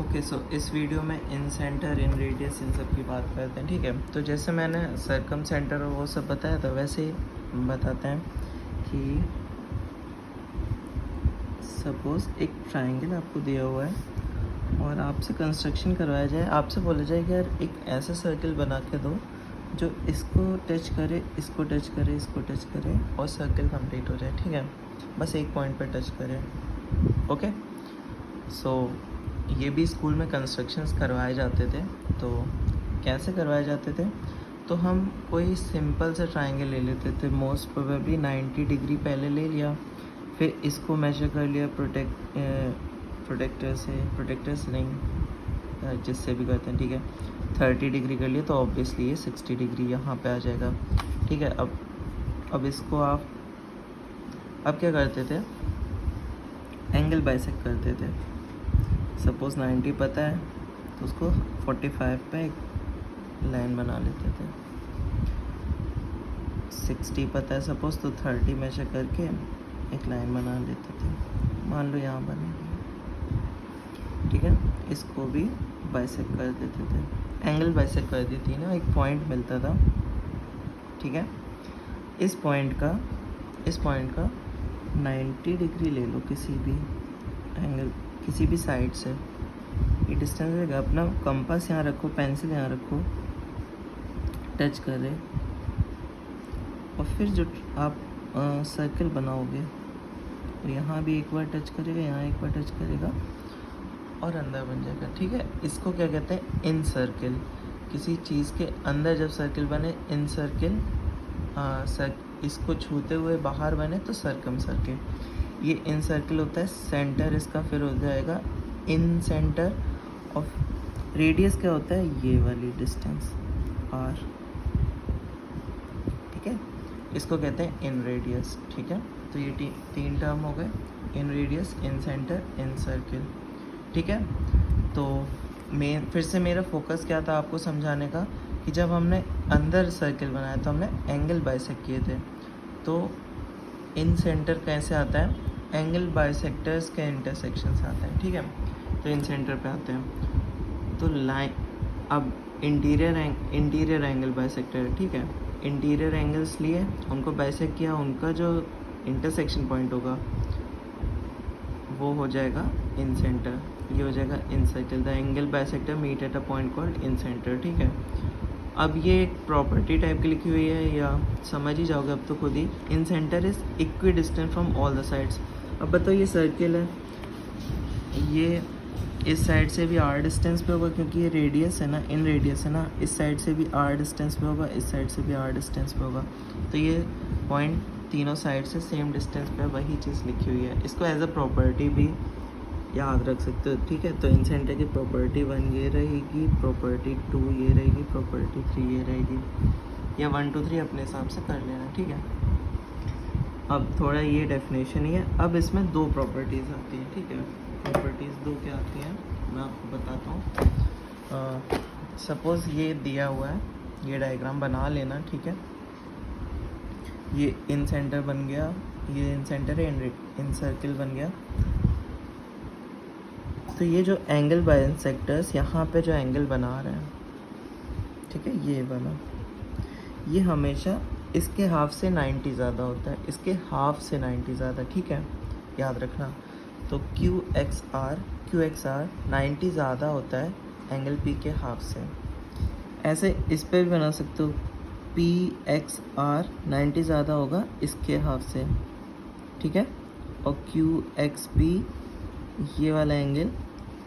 Okay, सो इस video में इन centre, इन radius, इन सब की बात करते हैं, ठीक है। तो जैसे मैंने सरकम सेंटर और वो सब बताया था, वैसे ही बताते हैं कि सपोज़ एक ट्रायंगल आपको दिया हुआ है और आपसे कंस्ट्रक्शन करवाया जाए, आपसे बोला जाए कि यार एक ऐसा सर्कल बना के दो जो इसको टच करे, इसको टच करे, इसको टच करे और सर्कल कंप्लीट हो जाए, ठीक है। बस एक पॉइंट पर टच करे, ओके। सो ये भी स्कूल में कंस्ट्रक्शंस करवाए जाते थे। तो कैसे करवाए जाते थे, तो हम कोई सिंपल सा ट्रायंगल ले लेते थे, मोस्ट प्रोबेबली 90 डिग्री पहले ले लिया, फिर इसको मेजर कर लिया प्रोटेक्टर से नहीं, जिससे भी करते हैं, ठीक है। 30 डिग्री कर लिया तो ऑब्वियसली ये 60 डिग्री यहाँ पे आ जाएगा, ठीक है। अब इसको आप अब क्या करते थे, एंगल बाइसेक्ट करते थे। सपोज़ 90 पता है तो उसको 45 पे एक लाइन बना लेते थे। 60 पता है सपोज़, तो 30 मेजर करके एक लाइन बना लेते थे, मान लो यहाँ बनेगी, ठीक है। इसको भी बाइसेक्ट कर देते थे, एंगल बाइसेक्ट कर दी थी ना, एक पॉइंट मिलता था, ठीक है। इस पॉइंट का 90 डिग्री ले लो, किसी भी एंगल, किसी भी साइड से। ये डिस्टेंस रहेगा, अपना कंपास यहाँ रखो, पेंसिल यहाँ रखो, टच करे, और फिर जो आप सर्कल बनाओगे, तो यहाँ भी एक बार टच करेगा, यहाँ एक बार टच करेगा और अंदर बन जाएगा, ठीक है। इसको क्या कहते हैं, इन सर्कल। किसी चीज़ के अंदर जब सर्कल बने, इन सर्कल, इसको छूते हुए बाहर बने तो सरकम सर्कल। ये इन सर्कल होता है, सेंटर इसका फिर हो जाएगा इन सेंटर, और रेडियस क्या होता है, ये वाली डिस्टेंस r, ठीक है। इसको कहते हैं इन रेडियस, ठीक है। तो ये तीन टर्म हो गए, इन रेडियस, इन सेंटर, इन सर्कल, ठीक है। तो फिर से मेरा फोकस क्या था आपको समझाने का, कि जब हमने अंदर सर्कल बनाया तो हमने एंगल बाइसेक्ट किए थे। तो इन सेंटर कैसे आता है, एंगल बाइसेक्टर्स के इंटरसेक्शन से आता है, ठीक है। तो इन सेंटर पे आते हैं, तो लाइन, अब इंटीरियर एंगल बाइसेक्टर, ठीक है। इंटीरियर एंगल्स लिए, उनको बाइसेक्ट किया, उनका जो इंटरसेक्शन पॉइंट होगा वो हो जाएगा इन सेंटर, ये हो जाएगा incircle. The angle bisector meet at a point called incentre, ठीक है। अब ये एक प्रॉपर्टी टाइप की लिखी हुई है, या समझ ही जाओगे अब तो खुद ही। Incentre is equidistant from all the sides. अब बताओ, ये सर्कल है, ये इस साइड से भी r डिस्टेंस पे होगा, क्योंकि ये रेडियस है ना, इन रेडियस है ना, इस साइड से भी r डिस्टेंस पे होगा, इस साइड से भी r डिस्टेंस पे होगा। तो ये पॉइंट तीनों साइड से सेम डिस्टेंस पे, वही चीज़ लिखी हुई है। इसको एज अ प्रॉपर्टी भी याद रख सकते हो, ठीक है। तो इन सेंटर की प्रॉपर्टी 1 ये रहेगी, प्रॉपर्टी 2 ये रहेगी, प्रॉपर्टी 3 ये रहेगी, या 1 2 3 अपने हिसाब से कर लेना, ठीक है। अब थोड़ा ये डेफिनेशन ही है। अब इसमें दो प्रॉपर्टीज़ आती हैं, ठीक है। प्रॉपर्टीज़ दो क्या आती हैं मैं आपको बताता हूँ। सपोज़ ये दिया हुआ है, ये डायग्राम बना लेना, ठीक है। ये इन सेंटर बन गया, ये इन सेंटर है, इन सर्कल बन गया। तो ये जो एंगल बाइसेक्टर्स यहाँ पे जो एंगल बना रहे हैं, ठीक है, ये वाला, ये हमेशा इसके हाफ से 90 ज़्यादा होता है, इसके हाफ से 90 ज़्यादा, ठीक है, याद रखना। तो क्यू एक्स आर 90 ज़्यादा होता है एंगल पी के हाफ से। ऐसे इस पे भी बना सकते हो, पी एक्स आर 90 ज़्यादा होगा इसके हाफ से, ठीक है। और क्यू एक्स पी, ये वाला एंगल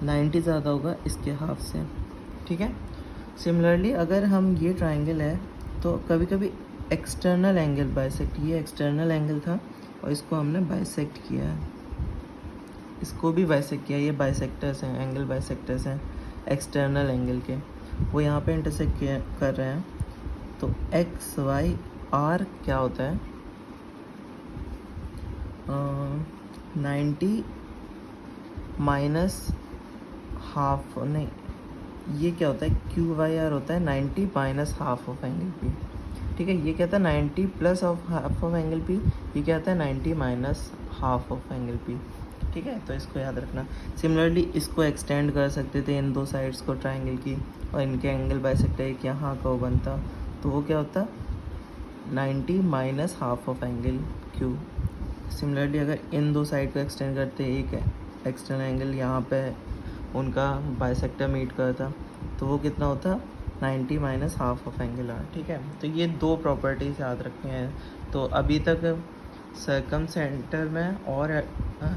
90 ज़्यादा होगा इसके हाफ से, ठीक है। सिमिलरली अगर हम, ये ट्रायंगल है तो कभी कभी एक्सटर्नल एंगल बाइसेक्ट, ये एक्सटर्नल एंगल था और इसको हमने बाइसेक्ट किया है, इसको भी बाइसेक्ट किया। ये बाइसेक्टर्स हैं, एंगल बाइसेक्टर्स हैं एक्सटर्नल एंगल के, वो यहाँ पे इंटरसेक्ट कर रहे हैं। तो एक्स वाई आर क्या होता है, 90 माइनस हाफ, नहीं, ये क्या होता है, क्यू वाई आर होता है 90 minus half of angle P, ठीक है। ये कहता है 90 plus of half of angle P, ये क्या आता है 90 minus half of angle P. ठीक है, तो इसको याद रखना। सिमिलरली इसको एक्सटेंड कर सकते थे इन दो साइड्स को ट्राइंगल की, और इनके एंगल बाइसेक्टर एक यहाँ का वो बनता, तो वो क्या होता 90 minus half of angle Q. Similarly अगर इन दो साइड को एक्सटेंड करते, एक एक्सटर्नल एंगल यहाँ पे उनका बाइसेक्टर मीट करता, तो वो कितना होता 90 minus half of angle r. ठीक है, तो ये दो प्रॉपर्टीज़ याद रखनी है। तो अभी तक सर्कम सेंटर में और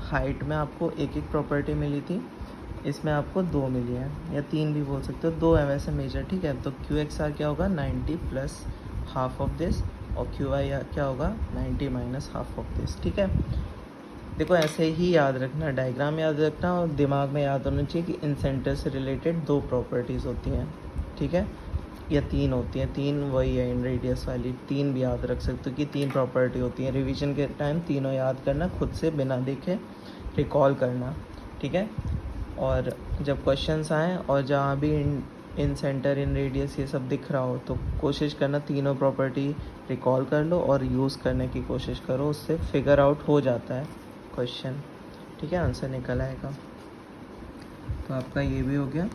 हाइट में आपको एक एक प्रॉपर्टी मिली थी, इसमें आपको दो मिली है, या तीन भी बोल सकते हो, दो है वैसे मेजर। ठीक है, तो क्यू एक्स आर क्या होगा 90 प्लस हाफ ऑफ दिस, और क्यू आई क्या होगा 90 माइनस हाफ ऑफ दिस। ठीक है, देखो ऐसे ही याद रखना, डायग्राम याद रखना, और दिमाग में याद होना चाहिए कि इन सेंटर से रिलेटेड दो प्रॉपर्टीज़ होती हैं। ठीक है, या तीन होती हैं, तीन वही है इन रेडियस वाली, तीन भी याद रख सकते हो कि तीन प्रॉपर्टी होती हैं। रिवीजन के टाइम तीनों याद करना, खुद से बिना देखे रिकॉल करना। ठीक है, और जब क्वेश्चंस आएँ और जहाँ भी इन सेंटर इन रेडियस ये सब दिख रहा हो, तो कोशिश करना तीनों प्रॉपर्टी रिकॉल कर लो और यूज़ करने की कोशिश करो, उससे फिगर आउट हो जाता है क्वेश्चन। ठीक है, आंसर निकल आएगा। तो आपका ये भी हो गया।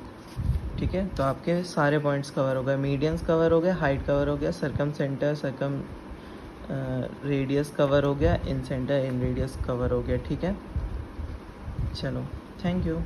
ठीक है, तो आपके सारे पॉइंट्स कवर हो गए, मीडियंस कवर हो गया, हाइट कवर हो गया, circum centre circum radius cover हो गया, इन सेंटर इन रेडियस कवर हो गया। ठीक है, चलो, थैंक यू।